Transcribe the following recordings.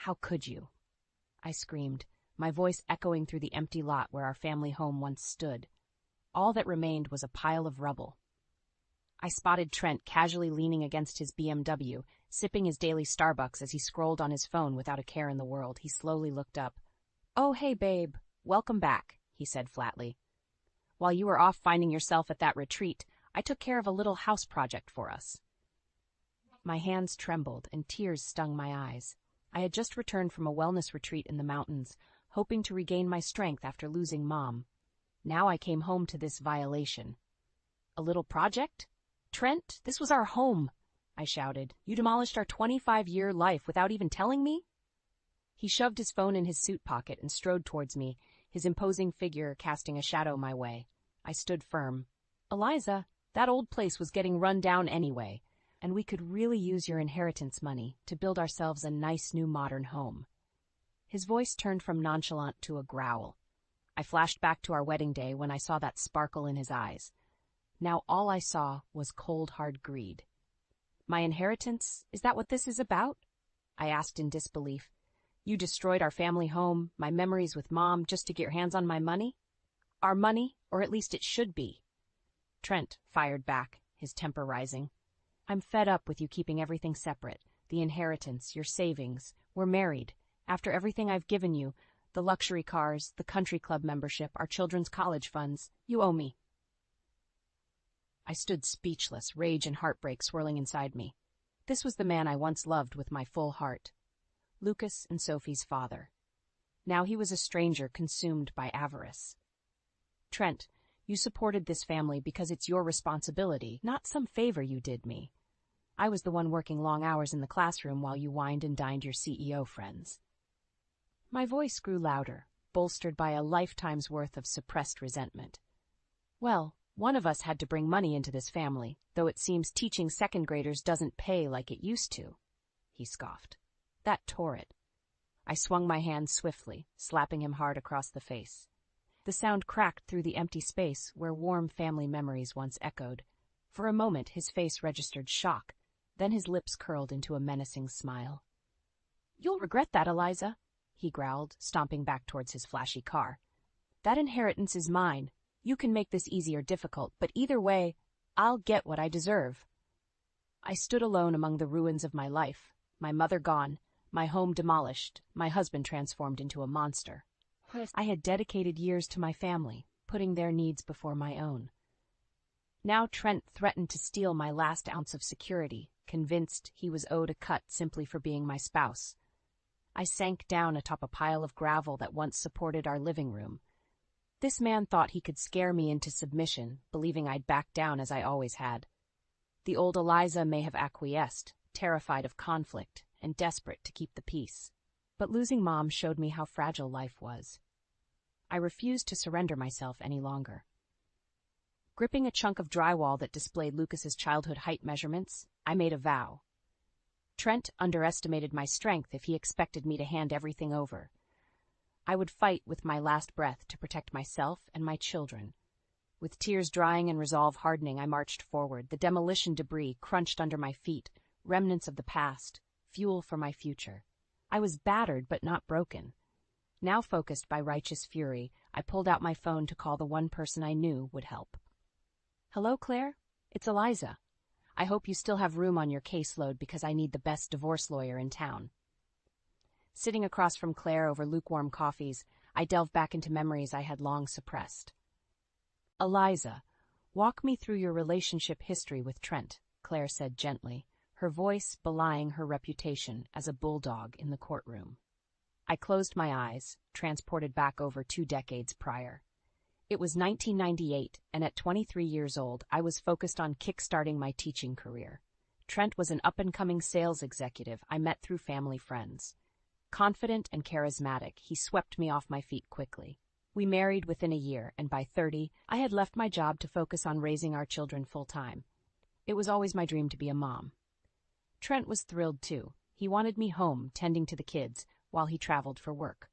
How could you? I screamed, my voice echoing through the empty lot where our family home once stood. All that remained was a pile of rubble. I spotted Trent casually leaning against his BMW, sipping his daily Starbucks as he scrolled on his phone without a care in the world. He slowly looked up. "Oh, hey, babe. Welcome back," he said flatly. "While you were off finding yourself at that retreat, I took care of a little house project for us." My hands trembled and tears stung my eyes. I had just returned from a wellness retreat in the mountains, hoping to regain my strength after losing Mom. Now I came home to this violation. "A little project? Trent, this was our home," I shouted. "You demolished our 25-year life without even telling me?" He shoved his phone in his suit pocket and strode towards me, his imposing figure casting a shadow my way. I stood firm. "Eliza, that old place was getting run down anyway, and we could really use your inheritance money to build ourselves a nice new modern home." His voice turned from nonchalant to a growl. I flashed back to our wedding day when I saw that sparkle in his eyes. Now all I saw was cold, hard greed. "My inheritance? Is that what this is about?" I asked in disbelief. "You destroyed our family home, my memories with Mom, just to get your hands on my money?" "Our money, or at least it should be." Trent fired back, his temper rising. "I'm fed up with you keeping everything separate. The inheritance, your savings. We're married. After everything I've given you, the luxury cars, the country club membership, our children's college funds, you owe me." I stood speechless, rage and heartbreak swirling inside me. This was the man I once loved with my full heart. Lucas and Sophie's father. Now he was a stranger consumed by avarice. "Trent, you supported this family because it's your responsibility, not some favor you did me. I was the one working long hours in the classroom while you wined and dined your CEO friends." My voice grew louder, bolstered by a lifetime's worth of suppressed resentment. "Well, one of us had to bring money into this family, though it seems teaching second graders doesn't pay like it used to," he scoffed. That tore it. I swung my hand swiftly, slapping him hard across the face. The sound cracked through the empty space where warm family memories once echoed. For a moment his face registered shock, then his lips curled into a menacing smile. "You'll regret that, Eliza," he growled, stomping back towards his flashy car. "That inheritance is mine. You can make this easy or difficult, but either way, I'll get what I deserve." I stood alone among the ruins of my life, my mother gone, my home demolished, my husband transformed into a monster. I had dedicated years to my family, putting their needs before my own. Now Trent threatened to steal my last ounce of security, convinced he was owed a cut simply for being my spouse. I sank down atop a pile of gravel that once supported our living room. This man thought he could scare me into submission, believing I'd back down as I always had. The old Eliza may have acquiesced, terrified of conflict and desperate to keep the peace. But losing Mom showed me how fragile life was. I refused to surrender myself any longer. Gripping a chunk of drywall that displayed Lucas's childhood height measurements, I made a vow. Trent underestimated my strength if he expected me to hand everything over. I would fight with my last breath to protect myself and my children. With tears drying and resolve hardening, I marched forward, the demolition debris crunched under my feet, remnants of the past, fuel for my future. I was battered but not broken. Now focused by righteous fury, I pulled out my phone to call the one person I knew would help. "Hello, Claire? It's Eliza. I hope you still have room on your caseload because I need the best divorce lawyer in town." Sitting across from Claire over lukewarm coffees, I delved back into memories I had long suppressed. "Eliza, walk me through your relationship history with Trent," Claire said gently, her voice belying her reputation as a bulldog in the courtroom. I closed my eyes, transported back over 2 decades prior. It was 1998, and at 23 years old, I was focused on kickstarting my teaching career. Trent was an up-and-coming sales executive I met through family friends. Confident and charismatic, he swept me off my feet quickly. We married within a year, and by 30, I had left my job to focus on raising our children full-time. It was always my dream to be a mom. Trent was thrilled, too. He wanted me home, tending to the kids, while he traveled for work.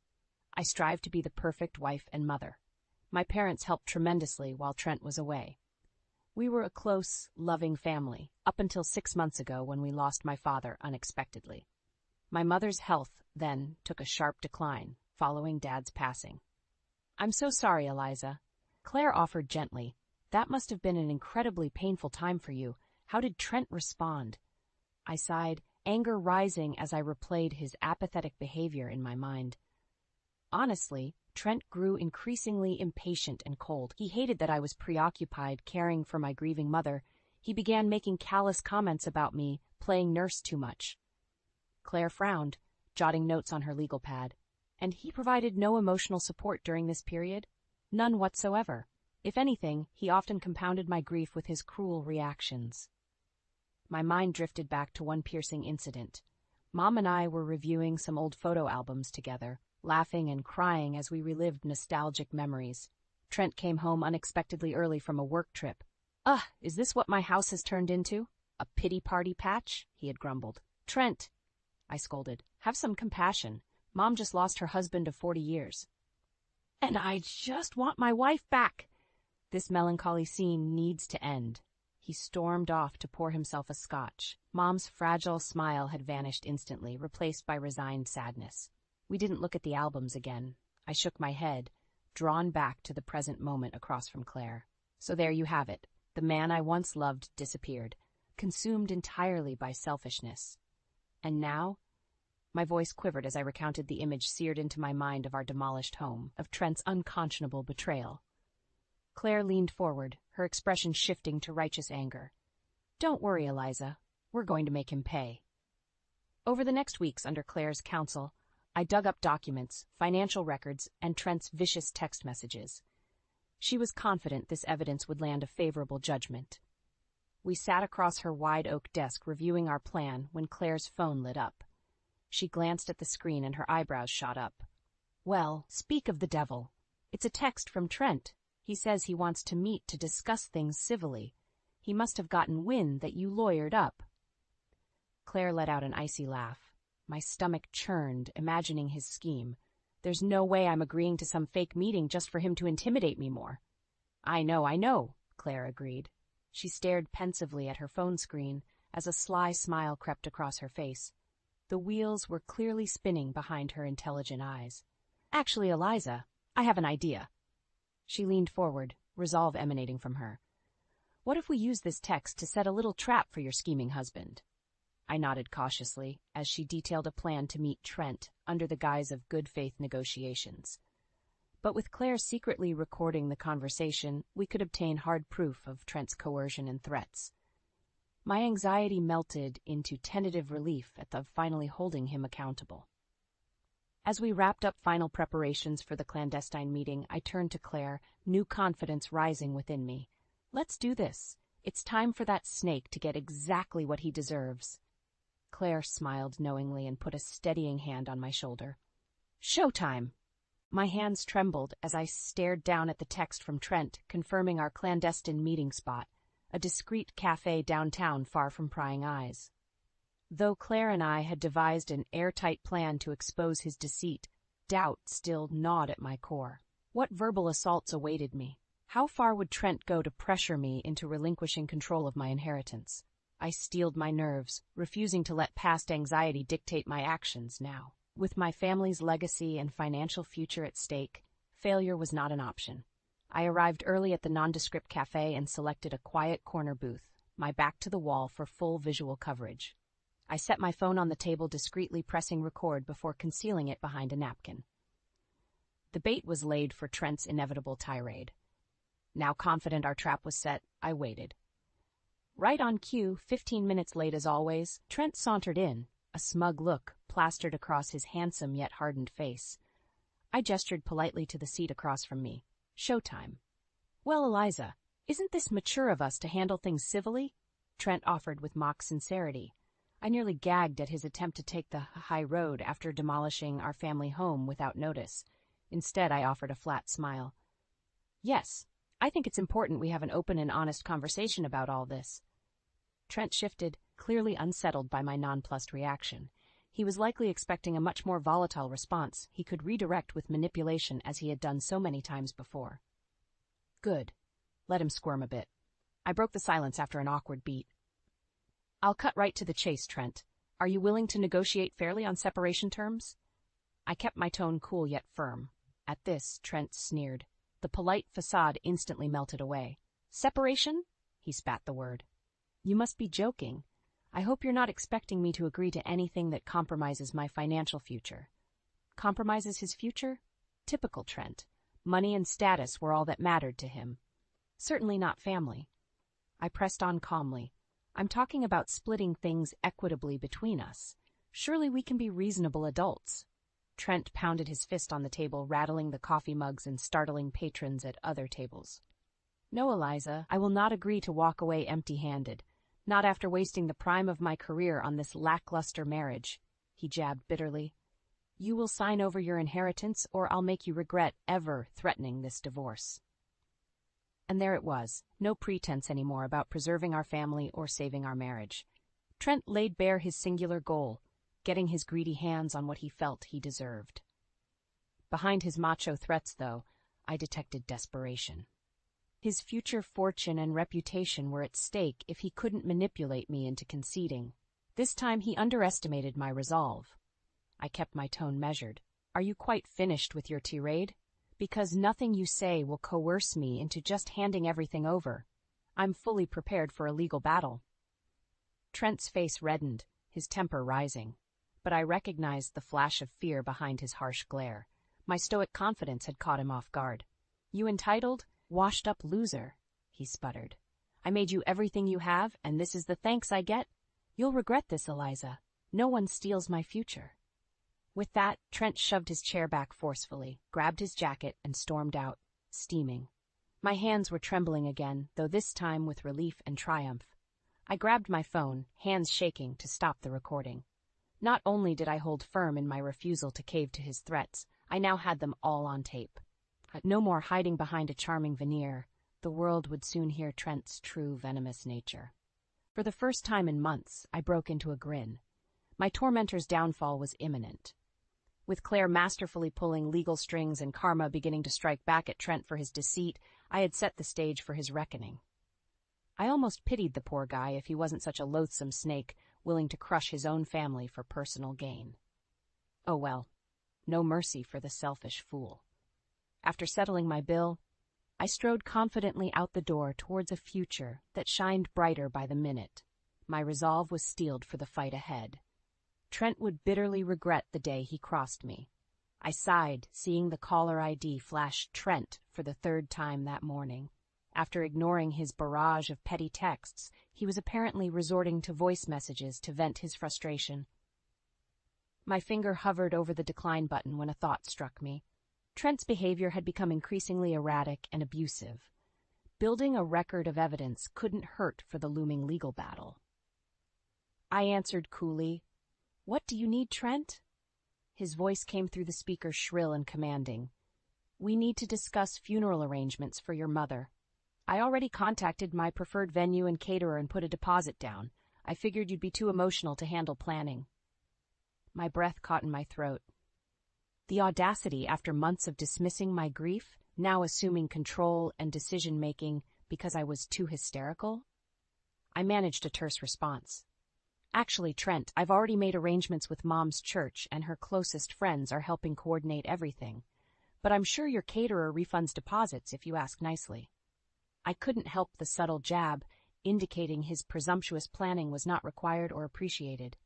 I strived to be the perfect wife and mother. My parents helped tremendously while Trent was away. We were a close, loving family, up until 6 months ago when we lost my father unexpectedly. My mother's health, then, took a sharp decline, following Dad's passing. "I'm so sorry, Eliza," Claire offered gently. "That must have been an incredibly painful time for you. How did Trent respond?" I sighed, anger rising as I replayed his apathetic behavior in my mind. Honestly, Trent grew increasingly impatient and cold. He hated that I was preoccupied caring for my grieving mother. He began making callous comments about me playing nurse too much. Claire frowned, jotting notes on her legal pad. "And he provided no emotional support during this period?" "None whatsoever. If anything, he often compounded my grief with his cruel reactions." My mind drifted back to one piercing incident. Mom and I were reviewing some old photo albums together, laughing and crying as we relived nostalgic memories. Trent came home unexpectedly early from a work trip. "Ugh, is this what my house has turned into? A pity party patch?" he had grumbled. "Trent," I scolded, "have some compassion. Mom just lost her husband of 40 years. And I just want my wife back. This melancholy scene needs to end." He stormed off to pour himself a scotch. Mom's fragile smile had vanished instantly, replaced by resigned sadness. We didn't look at the albums again. I shook my head, drawn back to the present moment across from Claire. So there you have it. The man I once loved disappeared, consumed entirely by selfishness. And now? My voice quivered as I recounted the image seared into my mind of our demolished home, of Trent's unconscionable betrayal. Claire leaned forward, her expression shifting to righteous anger. "Don't worry, Eliza. We're going to make him pay." Over the next weeks, under Claire's counsel, I dug up documents, financial records, and Trent's vicious text messages. She was confident this evidence would land a favorable judgment. We sat across her wide oak desk reviewing our plan when Claire's phone lit up. She glanced at the screen and her eyebrows shot up. "Well, speak of the devil. It's a text from Trent. He says he wants to meet to discuss things civilly. He must have gotten wind that you lawyered up." Claire let out an icy laugh. My stomach churned, imagining his scheme. "There's no way I'm agreeing to some fake meeting just for him to intimidate me more." I know," Claire agreed. She stared pensively at her phone screen as a sly smile crept across her face. The wheels were clearly spinning behind her intelligent eyes. "Actually, Eliza, I have an idea." She leaned forward, resolve emanating from her. "What if we use this text to set a little trap for your scheming husband?" I nodded cautiously as she detailed a plan to meet Trent under the guise of good-faith negotiations. But with Claire secretly recording the conversation, we could obtain hard proof of Trent's coercion and threats. My anxiety melted into tentative relief at the finally holding him accountable. As we wrapped up final preparations for the clandestine meeting, I turned to Claire, new confidence rising within me. "Let's do this. It's time for that snake to get exactly what he deserves." Claire smiled knowingly and put a steadying hand on my shoulder. "Showtime!" My hands trembled as I stared down at the text from Trent, confirming our clandestine meeting spot, a discreet cafe downtown far from prying eyes. Though Claire and I had devised an airtight plan to expose his deceit, doubt still gnawed at my core. What verbal assaults awaited me? How far would Trent go to pressure me into relinquishing control of my inheritance? I steeled my nerves, refusing to let past anxiety dictate my actions now. With my family's legacy and financial future at stake, failure was not an option. I arrived early at the nondescript cafe and selected a quiet corner booth, my back to the wall for full visual coverage. I set my phone on the table, discreetly pressing record before concealing it behind a napkin. The bait was laid for Trent's inevitable tirade. Now confident our trap was set, I waited. Right on cue, 15 minutes late as always, Trent sauntered in, a smug look plastered across his handsome yet hardened face. I gestured politely to the seat across from me. Showtime. "Well, Eliza, isn't this mature of us to handle things civilly?" Trent offered with mock sincerity. I nearly gagged at his attempt to take the high road after demolishing our family home without notice. Instead, I offered a flat smile. "Yes, I think it's important we have an open and honest conversation about all this." Trent shifted, clearly unsettled by my nonplussed reaction. He was likely expecting a much more volatile response he could redirect with manipulation as he had done so many times before. "Good. Let him squirm a bit." I broke the silence after an awkward beat. "I'll cut right to the chase, Trent. Are you willing to negotiate fairly on separation terms? I kept my tone cool yet firm. At this, Trent sneered. The polite facade instantly melted away. Separation? He spat the word. You must be joking. I hope you're not expecting me to agree to anything that compromises my financial future. Compromises his future? Typical Trent. Money and status were all that mattered to him. Certainly not family. I pressed on calmly. I'm talking about splitting things equitably between us. Surely we can be reasonable adults. Trent pounded his fist on the table, rattling the coffee mugs and startling patrons at other tables. No, Eliza, I will not agree to walk away empty-handed. Not after wasting the prime of my career on this lackluster marriage, he jabbed bitterly. You will sign over your inheritance, or I'll make you regret ever threatening this divorce. And there it was, no pretense anymore about preserving our family or saving our marriage. Trent laid bare his singular goal, getting his greedy hands on what he felt he deserved. Behind his macho threats, though, I detected desperation. His future fortune and reputation were at stake if he couldn't manipulate me into conceding. This time he underestimated my resolve. I kept my tone measured. Are you quite finished with your tirade? Because nothing you say will coerce me into just handing everything over. I'm fully prepared for a legal battle. Trent's face reddened, his temper rising. But I recognized the flash of fear behind his harsh glare. My stoic confidence had caught him off guard. You entitled, washed-up loser, he sputtered. I made you everything you have, and this is the thanks I get? You'll regret this, Eliza. No one steals my future. With that, Trent shoved his chair back forcefully, grabbed his jacket, and stormed out, steaming. My hands were trembling again, though this time with relief and triumph. I grabbed my phone, hands shaking, to stop the recording. Not only did I hold firm in my refusal to cave to his threats, I now had them all on tape. No more hiding behind a charming veneer. The world would soon hear Trent's true venomous nature. For the first time in months, I broke into a grin. My tormentor's downfall was imminent. With Claire masterfully pulling legal strings and karma beginning to strike back at Trent for his deceit, I had set the stage for his reckoning. I almost pitied the poor guy if he wasn't such a loathsome snake, willing to crush his own family for personal gain. Oh well, no mercy for the selfish fool. After settling my bill, I strode confidently out the door towards a future that shined brighter by the minute. My resolve was steeled for the fight ahead. Trent would bitterly regret the day he crossed me. I sighed, seeing the caller ID flash Trent for the third time that morning. After ignoring his barrage of petty texts, he was apparently resorting to voice messages to vent his frustration. My finger hovered over the decline button when a thought struck me. Trent's behavior had become increasingly erratic and abusive. Building a record of evidence couldn't hurt for the looming legal battle. I answered coolly, "What do you need, Trent?" His voice came through the speaker shrill and commanding. "We need to discuss funeral arrangements for your mother. I already contacted my preferred venue and caterer and put a deposit down. I figured you'd be too emotional to handle planning." My breath caught in my throat. The audacity after months of dismissing my grief, now assuming control and decision-making because I was too hysterical? I managed a terse response. "Actually, Trent, I've already made arrangements with Mom's church and her closest friends are helping coordinate everything. But I'm sure your caterer refunds deposits if you ask nicely." I couldn't help the subtle jab, indicating his presumptuous planning was not required or appreciated.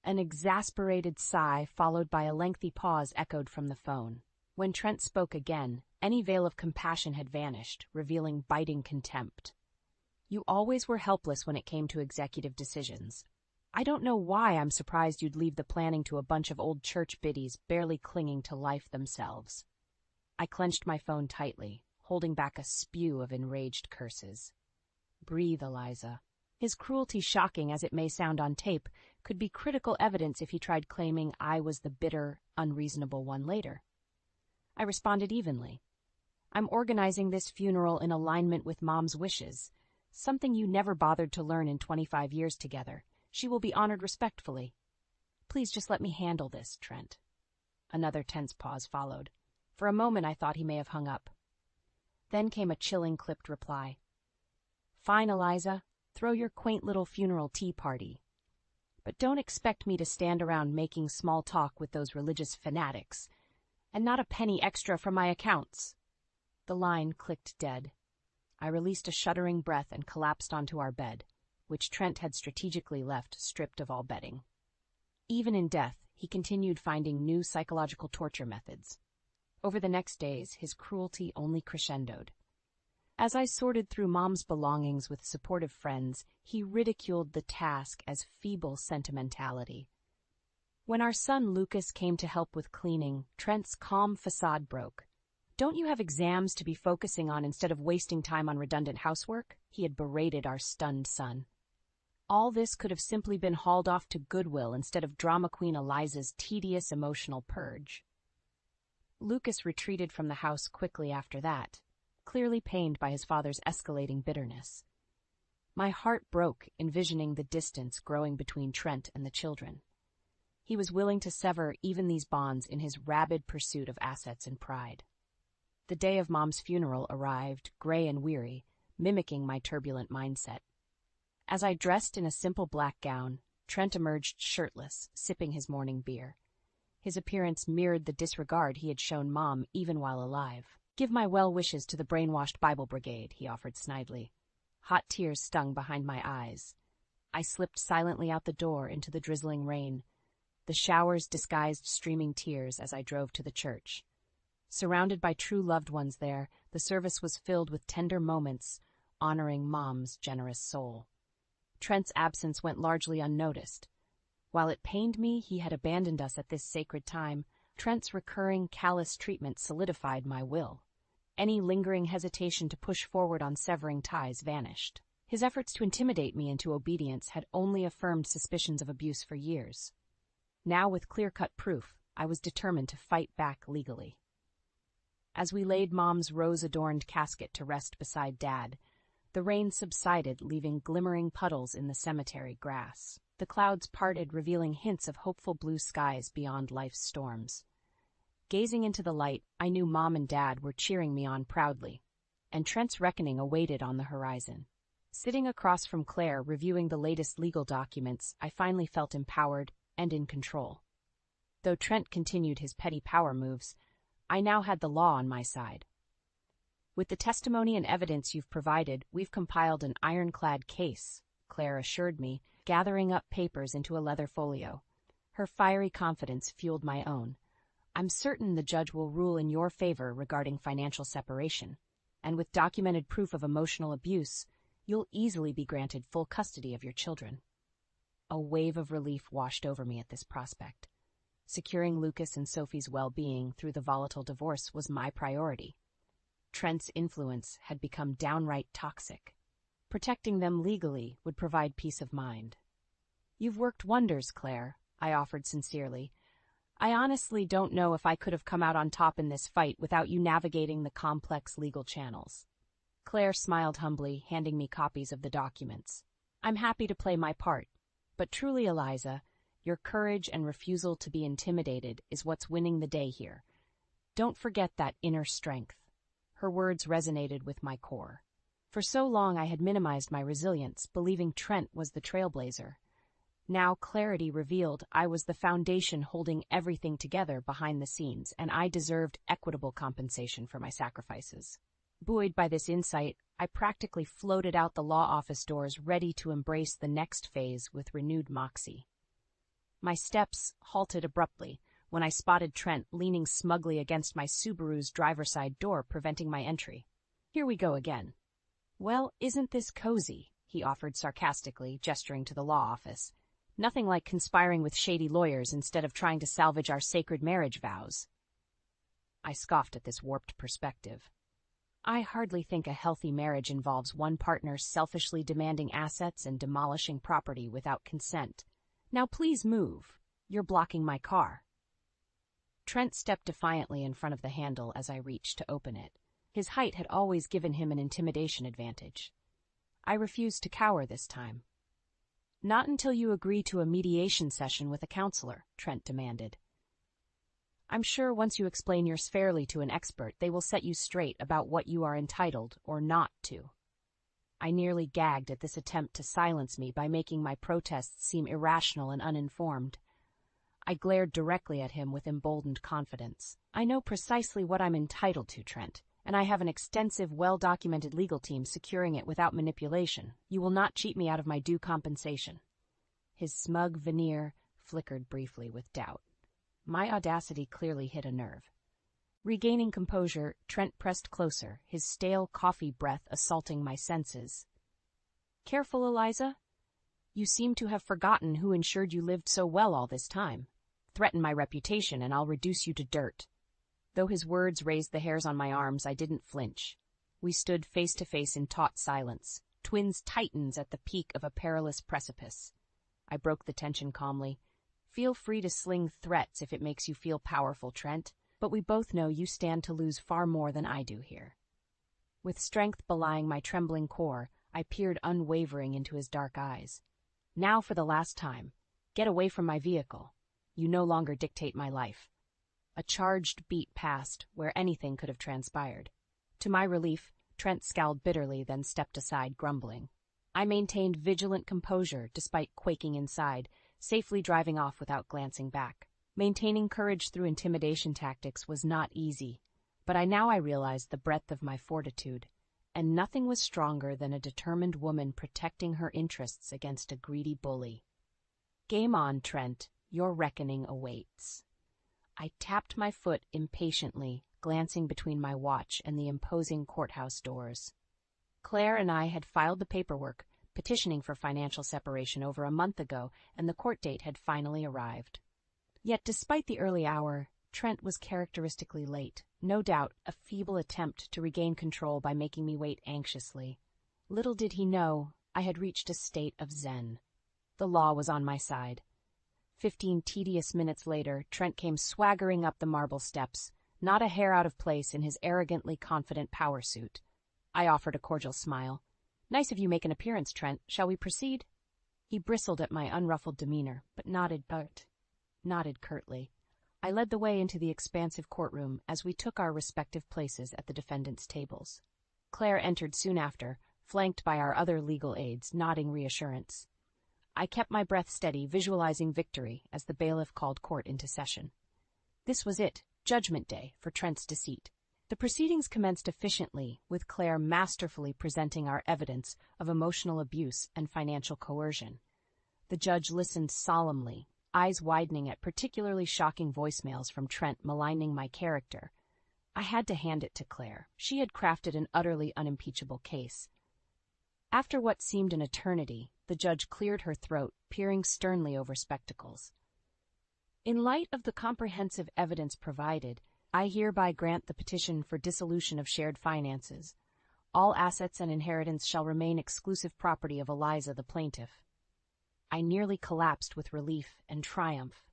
An exasperated sigh followed by a lengthy pause echoed from the phone. When Trent spoke again, any veil of compassion had vanished, revealing biting contempt. "You always were helpless when it came to executive decisions. I don't know why I'm surprised you'd leave the planning to a bunch of old church biddies barely clinging to life themselves." I clenched my phone tightly, holding back a spew of enraged curses. Breathe, Eliza. His cruelty, shocking as it may sound on tape, could be critical evidence if he tried claiming I was the bitter, unreasonable one later. I responded evenly. "I'm organizing this funeral in alignment with Mom's wishes, something you never bothered to learn in 25 years together. She will be honored respectfully. Please just let me handle this, Trent." Another tense pause followed. For a moment I thought he may have hung up. Then came a chilling, clipped reply. "Fine, Eliza. Throw your quaint little funeral tea party." but don't expect me to stand around making small talk with those religious fanatics, and not a penny extra from my accounts." The line clicked dead. I released a shuddering breath and collapsed onto our bed, which Trent had strategically left stripped of all bedding. Even in death, he continued finding new psychological torture methods. Over the next days, his cruelty only crescendoed. As I sorted through Mom's belongings with supportive friends, he ridiculed the task as feeble sentimentality. When our son Lucas came to help with cleaning, Trent's calm facade broke. "Don't you have exams to be focusing on instead of wasting time on redundant housework?" he had berated our stunned son. All this could have simply been hauled off to Goodwill instead of drama queen Eliza's tedious emotional purge. Lucas retreated from the house quickly after that, clearly pained by his father's escalating bitterness. My heart broke envisioning the distance growing between Trent and the children. He was willing to sever even these bonds in his rabid pursuit of assets and pride. The day of Mom's funeral arrived, gray and weary, mimicking my turbulent mindset. As I dressed in a simple black gown, Trent emerged shirtless, sipping his morning beer. His appearance mirrored the disregard he had shown Mom even while alive. "Give my well wishes to the brainwashed Bible Brigade," he offered snidely. Hot tears stung behind my eyes. I slipped silently out the door into the drizzling rain. The showers disguised streaming tears as I drove to the church. Surrounded by true loved ones there, the service was filled with tender moments, honoring Mom's generous soul. Trent's absence went largely unnoticed. While it pained me he had abandoned us at this sacred time, Trent's recurring callous treatment solidified my will. Any lingering hesitation to push forward on severing ties vanished. His efforts to intimidate me into obedience had only affirmed suspicions of abuse for years. Now, with clear-cut proof, I was determined to fight back legally. As we laid Mom's rose-adorned casket to rest beside Dad, the rain subsided, leaving glimmering puddles in the cemetery grass. The clouds parted, revealing hints of hopeful blue skies beyond life's storms. Gazing into the light, I knew Mom and Dad were cheering me on proudly, and Trent's reckoning awaited on the horizon. Sitting across from Claire, reviewing the latest legal documents, I finally felt empowered and in control. Though Trent continued his petty power moves, I now had the law on my side. "With the testimony and evidence you've provided, we've compiled an ironclad case," Claire assured me, gathering up papers into a leather folio. Her fiery confidence fueled my own. "I'm certain the judge will rule in your favor regarding financial separation, and with documented proof of emotional abuse, you'll easily be granted full custody of your children." A wave of relief washed over me at this prospect. Securing Lucas and Sophie's well-being through the volatile divorce was my priority. Trent's influence had become downright toxic. Protecting them legally would provide peace of mind. "You've worked wonders, Claire," I offered sincerely. "I honestly don't know if I could have come out on top in this fight without you navigating the complex legal channels." Claire smiled humbly, handing me copies of the documents. "I'm happy to play my part, but truly, Eliza, your courage and refusal to be intimidated is what's winning the day here. Don't forget that inner strength." Her words resonated with my core. For so long I had minimized my resilience, believing Trent was the trailblazer. Now clarity revealed I was the foundation holding everything together behind the scenes, and I deserved equitable compensation for my sacrifices. Buoyed by this insight, I practically floated out the law office doors, ready to embrace the next phase with renewed moxie. My steps halted abruptly when I spotted Trent leaning smugly against my Subaru's driver's side door, preventing my entry. "Here we go again." "Well, isn't this cozy?" he offered sarcastically, gesturing to the law office. "Nothing like conspiring with shady lawyers instead of trying to salvage our sacred marriage vows." I scoffed at this warped perspective. I hardly think a healthy marriage involves one partner selfishly demanding assets and demolishing property without consent. "Now please move. You're blocking my car." Trent stepped defiantly in front of the handle as I reached to open it. His height had always given him an intimidation advantage. I refused to cower this time. "Not until you agree to a mediation session with a counselor," Trent demanded. "I'm sure once you explain yours fairly to an expert, they will set you straight about what you are entitled or not to." I nearly gagged at this attempt to silence me by making my protests seem irrational and uninformed. I glared directly at him with emboldened confidence. I know precisely what I'm entitled to, Trent, and I have an extensive, well-documented legal team securing it without manipulation. You will not cheat me out of my due compensation. His smug veneer flickered briefly with doubt. My audacity clearly hit a nerve. Regaining composure, Trent pressed closer, his stale coffee breath assaulting my senses. Careful, Eliza. You seem to have forgotten who ensured you lived so well all this time. Threaten my reputation and I'll reduce you to dirt. Though his words raised the hairs on my arms, I didn't flinch. We stood face to face in taut silence, twins titans at the peak of a perilous precipice. I broke the tension calmly. Feel free to sling threats if it makes you feel powerful, Trent. But we both know you stand to lose far more than I do here. With strength belying my trembling core, I peered unwavering into his dark eyes. Now for the last time. Get away from my vehicle. You no longer dictate my life. A charged beat passed where anything could have transpired. To my relief, Trent scowled bitterly, then stepped aside, grumbling. I maintained vigilant composure despite quaking inside, safely driving off without glancing back. Maintaining courage through intimidation tactics was not easy, but I realized the breadth of my fortitude, and nothing was stronger than a determined woman protecting her interests against a greedy bully. Game on, Trent. Your reckoning awaits. I tapped my foot impatiently, glancing between my watch and the imposing courthouse doors. Claire and I had filed the paperwork, petitioning for financial separation over a month ago, and the court date had finally arrived. Yet despite the early hour, Trent was characteristically late, no doubt a feeble attempt to regain control by making me wait anxiously. Little did he know, I had reached a state of zen. The law was on my side. 15 tedious minutes later, Trent came swaggering up the marble steps, not a hair out of place in his arrogantly confident power suit. I offered a cordial smile. Nice of you make an appearance, Trent. Shall we proceed? He bristled at my unruffled demeanor, but nodded curtly. I led the way into the expansive courtroom as we took our respective places at the defendants' tables. Claire entered soon after, flanked by our other legal aides, nodding reassurance. I kept my breath steady, visualizing victory as the bailiff called court into session. This was it, Judgment Day, for Trent's deceit. The proceedings commenced efficiently, with Claire masterfully presenting our evidence of emotional abuse and financial coercion. The judge listened solemnly, eyes widening at particularly shocking voicemails from Trent maligning my character. I had to hand it to Claire. She had crafted an utterly unimpeachable case. After what seemed an eternity, the judge cleared her throat, peering sternly over spectacles. In light of the comprehensive evidence provided, I hereby grant the petition for dissolution of shared finances. All assets and inheritance shall remain exclusive property of Eliza, the plaintiff. I nearly collapsed with relief and triumph.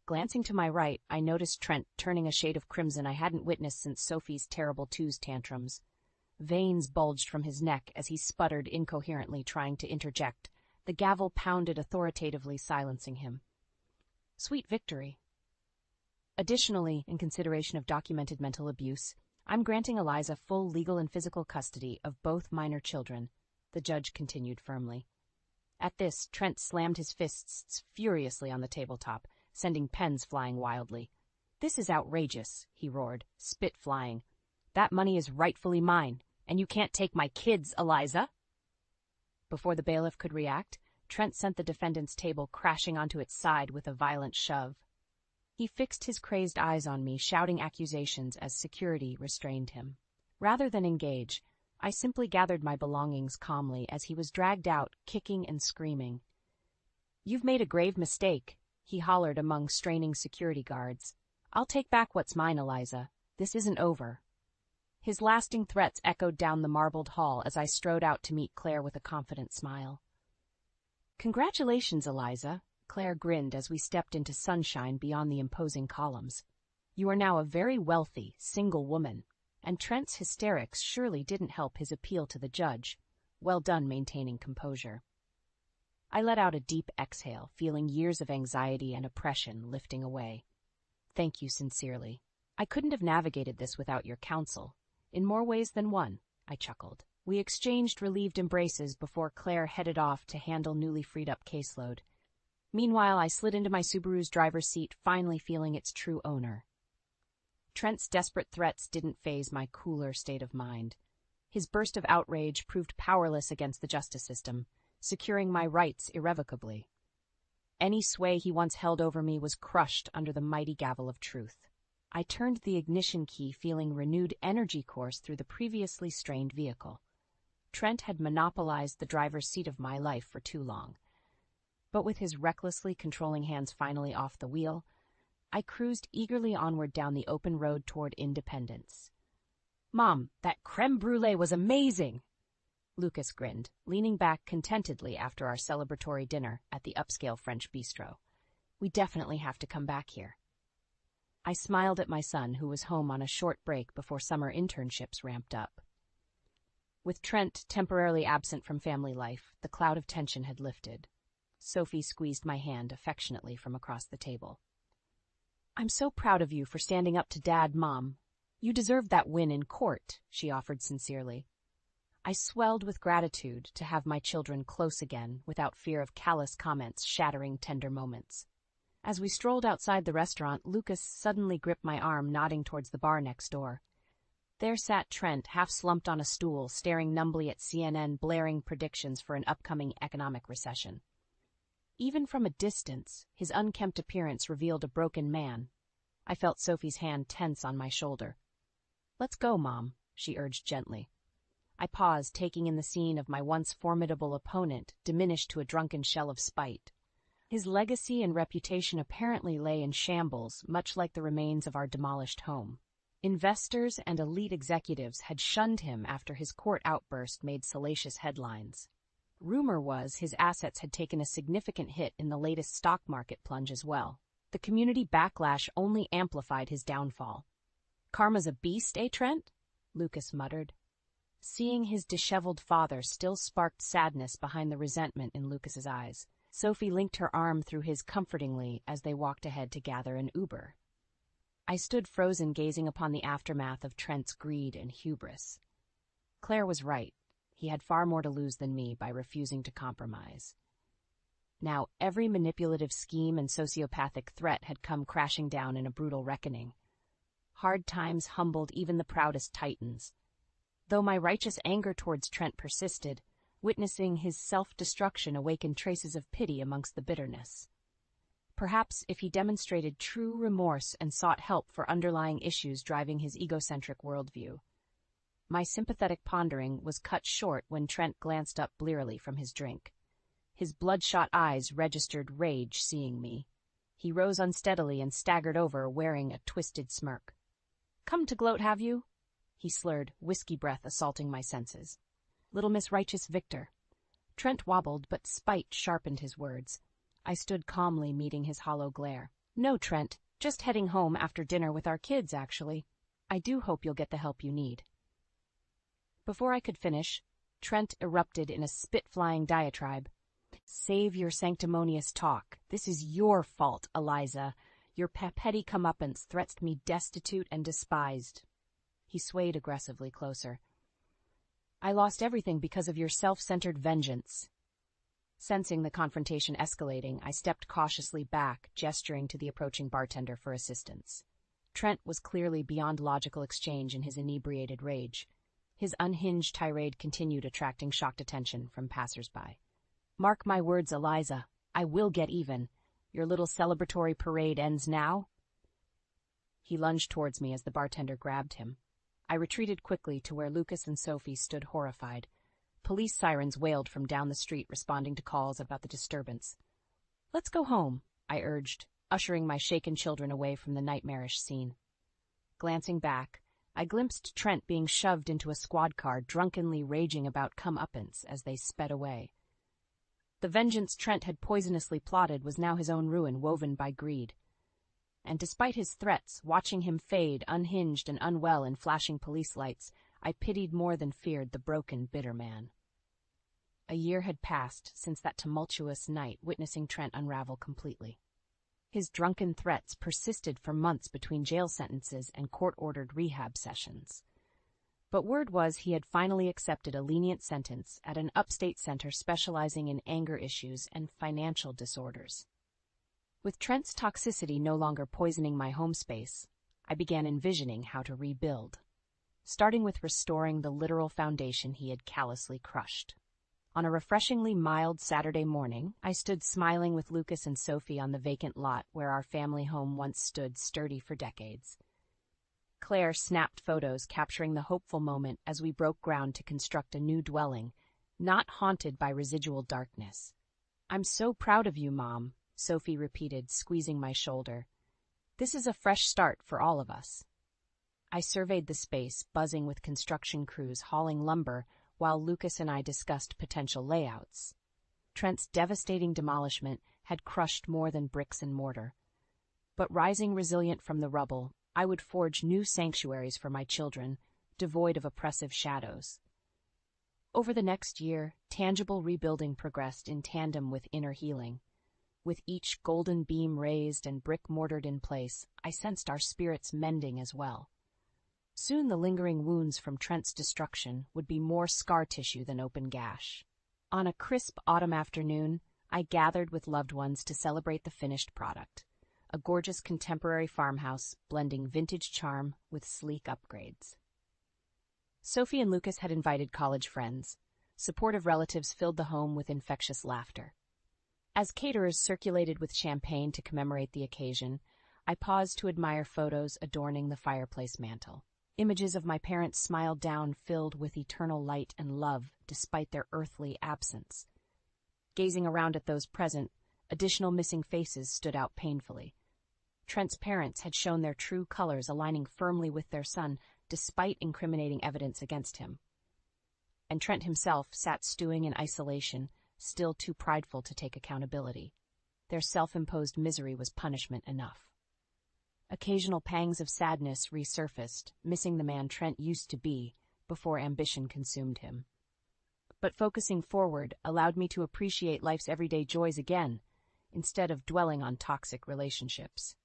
Glancing to my right, I noticed Trent turning a shade of crimson I hadn't witnessed since Sophie's terrible twos tantrums. Veins bulged from his neck as he sputtered incoherently, trying to interject. The gavel pounded authoritatively, silencing him. Sweet victory. Additionally, in consideration of documented mental abuse, I'm granting Eliza full legal and physical custody of both minor children, the judge continued firmly. At this, Trent slammed his fists furiously on the tabletop, sending pens flying wildly. This is outrageous, he roared, spit flying. That money is rightfully mine, and you can't take my kids, Eliza. Before the bailiff could react, Trent sent the defendant's table crashing onto its side with a violent shove. He fixed his crazed eyes on me, shouting accusations as security restrained him. Rather than engage, I simply gathered my belongings calmly as he was dragged out, kicking and screaming. You've made a grave mistake, he hollered among straining security guards. I'll take back what's mine, Eliza. This isn't over. His lasting threats echoed down the marbled hall as I strode out to meet Claire with a confident smile. Congratulations, Eliza, Claire grinned as we stepped into sunshine beyond the imposing columns. You are now a very wealthy, single woman, and Trent's hysterics surely didn't help his appeal to the judge. Well done maintaining composure. I let out a deep exhale, feeling years of anxiety and oppression lifting away. Thank you sincerely. I couldn't have navigated this without your counsel. In more ways than one, I chuckled. We exchanged relieved embraces before Claire headed off to handle newly freed-up caseload. Meanwhile, I slid into my Subaru's driver's seat, finally feeling its true owner. Trent's desperate threats didn't faze my cooler state of mind. His burst of outrage proved powerless against the justice system, securing my rights irrevocably. Any sway he once held over me was crushed under the mighty gavel of truth. I turned the ignition key, feeling renewed energy course through the previously strained vehicle. Trent had monopolized the driver's seat of my life for too long. But with his recklessly controlling hands finally off the wheel, I cruised eagerly onward down the open road toward independence. "Mom, that creme brulee was amazing!" Lucas grinned, leaning back contentedly after our celebratory dinner at the upscale French bistro. "We definitely have to come back here." I smiled at my son, who was home on a short break before summer internships ramped up. With Trent temporarily absent from family life, the cloud of tension had lifted. Sophie squeezed my hand affectionately from across the table. "I'm so proud of you for standing up to Dad, Mom. You deserved that win in court," she offered sincerely. I swelled with gratitude to have my children close again, without fear of callous comments shattering tender moments. As we strolled outside the restaurant, Lucas suddenly gripped my arm, nodding towards the bar next door. There sat Trent, half slumped on a stool, staring numbly at CNN, blaring predictions for an upcoming economic recession. Even from a distance, his unkempt appearance revealed a broken man. I felt Sophie's hand tense on my shoulder. "Let's go, Mom," she urged gently. I paused, taking in the scene of my once formidable opponent, diminished to a drunken shell of spite. His legacy and reputation apparently lay in shambles, much like the remains of our demolished home. Investors and elite executives had shunned him after his court outburst made salacious headlines. Rumor was his assets had taken a significant hit in the latest stock market plunge as well. The community backlash only amplified his downfall. "Karma's a beast, eh, Trent?" Lucas muttered. Seeing his disheveled father still sparked sadness behind the resentment in Lucas's eyes. Sophie linked her arm through his comfortingly as they walked ahead to gather an Uber. I stood frozen, gazing upon the aftermath of Trent's greed and hubris. Claire was right. He had far more to lose than me by refusing to compromise. Now every manipulative scheme and sociopathic threat had come crashing down in a brutal reckoning. Hard times humbled even the proudest titans. Though my righteous anger towards Trent persisted, witnessing his self-destruction awakened traces of pity amongst the bitterness. Perhaps if he demonstrated true remorse and sought help for underlying issues driving his egocentric worldview. My sympathetic pondering was cut short when Trent glanced up blearily from his drink. His bloodshot eyes registered rage seeing me. He rose unsteadily and staggered over, wearing a twisted smirk. "Come to gloat, have you?" he slurred, whiskey breath assaulting my senses. "Little Miss Righteous Victor." Trent wobbled, but spite sharpened his words. I stood calmly, meeting his hollow glare. "No, Trent, just heading home after dinner with our kids, actually. I do hope you'll get the help you need." Before I could finish, Trent erupted in a spit-flying diatribe. "Save your sanctimonious talk. This is your fault, Eliza. Your petty comeuppance threats me destitute and despised." He swayed aggressively closer. "I lost everything because of your self-centered vengeance." Sensing the confrontation escalating, I stepped cautiously back, gesturing to the approaching bartender for assistance. Trent was clearly beyond logical exchange in his inebriated rage. His unhinged tirade continued, attracting shocked attention from passers-by. "Mark my words, Eliza. I will get even. Your little celebratory parade ends now." He lunged towards me as the bartender grabbed him. I retreated quickly to where Lucas and Sophie stood horrified. Police sirens wailed from down the street, responding to calls about the disturbance. "Let's go home," I urged, ushering my shaken children away from the nightmarish scene. Glancing back, I glimpsed Trent being shoved into a squad car, drunkenly raging about comeuppance as they sped away. The vengeance Trent had poisonously plotted was now his own ruin, woven by greed. And despite his threats, watching him fade, unhinged and unwell in flashing police lights, I pitied more than feared the broken, bitter man. A year had passed since that tumultuous night, witnessing Trent unravel completely. His drunken threats persisted for months between jail sentences and court-ordered rehab sessions. But word was he had finally accepted a lenient sentence at an upstate center specializing in anger issues and financial disorders. With Trent's toxicity no longer poisoning my home space, I began envisioning how to rebuild, starting with restoring the literal foundation he had callously crushed. On a refreshingly mild Saturday morning, I stood smiling with Lucas and Sophie on the vacant lot where our family home once stood sturdy for decades. Claire snapped photos capturing the hopeful moment as we broke ground to construct a new dwelling, not haunted by residual darkness. "I'm so proud of you, Mom," Sophie repeated, squeezing my shoulder. "This is a fresh start for all of us." I surveyed the space, buzzing with construction crews hauling lumber, while Lucas and I discussed potential layouts. Trent's devastating demolishment had crushed more than bricks and mortar. But rising resilient from the rubble, I would forge new sanctuaries for my children, devoid of oppressive shadows. Over the next year, tangible rebuilding progressed in tandem with inner healing. With each golden beam raised and brick mortared in place, I sensed our spirits mending as well. Soon the lingering wounds from Trent's destruction would be more scar tissue than open gash. On a crisp autumn afternoon, I gathered with loved ones to celebrate the finished product, a gorgeous contemporary farmhouse blending vintage charm with sleek upgrades. Sophie and Lucas had invited college friends. Supportive relatives filled the home with infectious laughter. As caterers circulated with champagne to commemorate the occasion, I paused to admire photos adorning the fireplace mantel. Images of my parents smiled down, filled with eternal light and love despite their earthly absence. Gazing around at those present, additional missing faces stood out painfully. Trent's parents had shown their true colors, aligning firmly with their son despite incriminating evidence against him. And Trent himself sat stewing in isolation, still too prideful to take accountability. Their self-imposed misery was punishment enough. Occasional pangs of sadness resurfaced, missing the man Trent used to be before ambition consumed him. But focusing forward allowed me to appreciate life's everyday joys again, instead of dwelling on toxic relationships.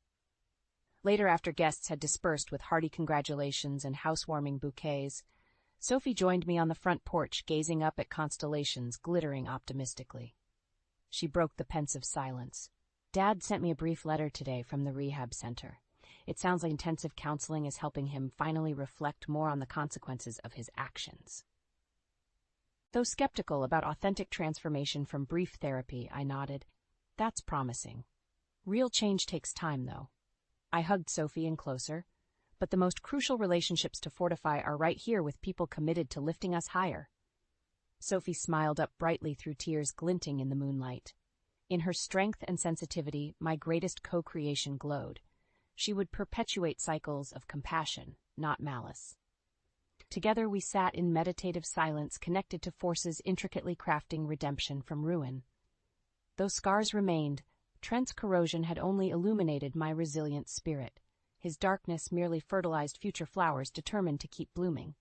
Later, after guests had dispersed with hearty congratulations and housewarming bouquets, Sophie joined me on the front porch, gazing up at constellations glittering optimistically. She broke the pensive silence. "Dad sent me a brief letter today from the rehab center. It sounds like intensive counseling is helping him finally reflect more on the consequences of his actions." Though skeptical about authentic transformation from brief therapy, I nodded. "That's promising. Real change takes time, though." I hugged Sophie in closer. "But the most crucial relationships to fortify are right here with people committed to lifting us higher." Sophie smiled up brightly through tears glinting in the moonlight. In her strength and sensitivity, my greatest co-creation glowed. She would perpetuate cycles of compassion, not malice. Together we sat in meditative silence, connected to forces intricately crafting redemption from ruin. Though scars remained, Trent's corrosion had only illuminated my resilient spirit. His darkness merely fertilized future flowers determined to keep blooming.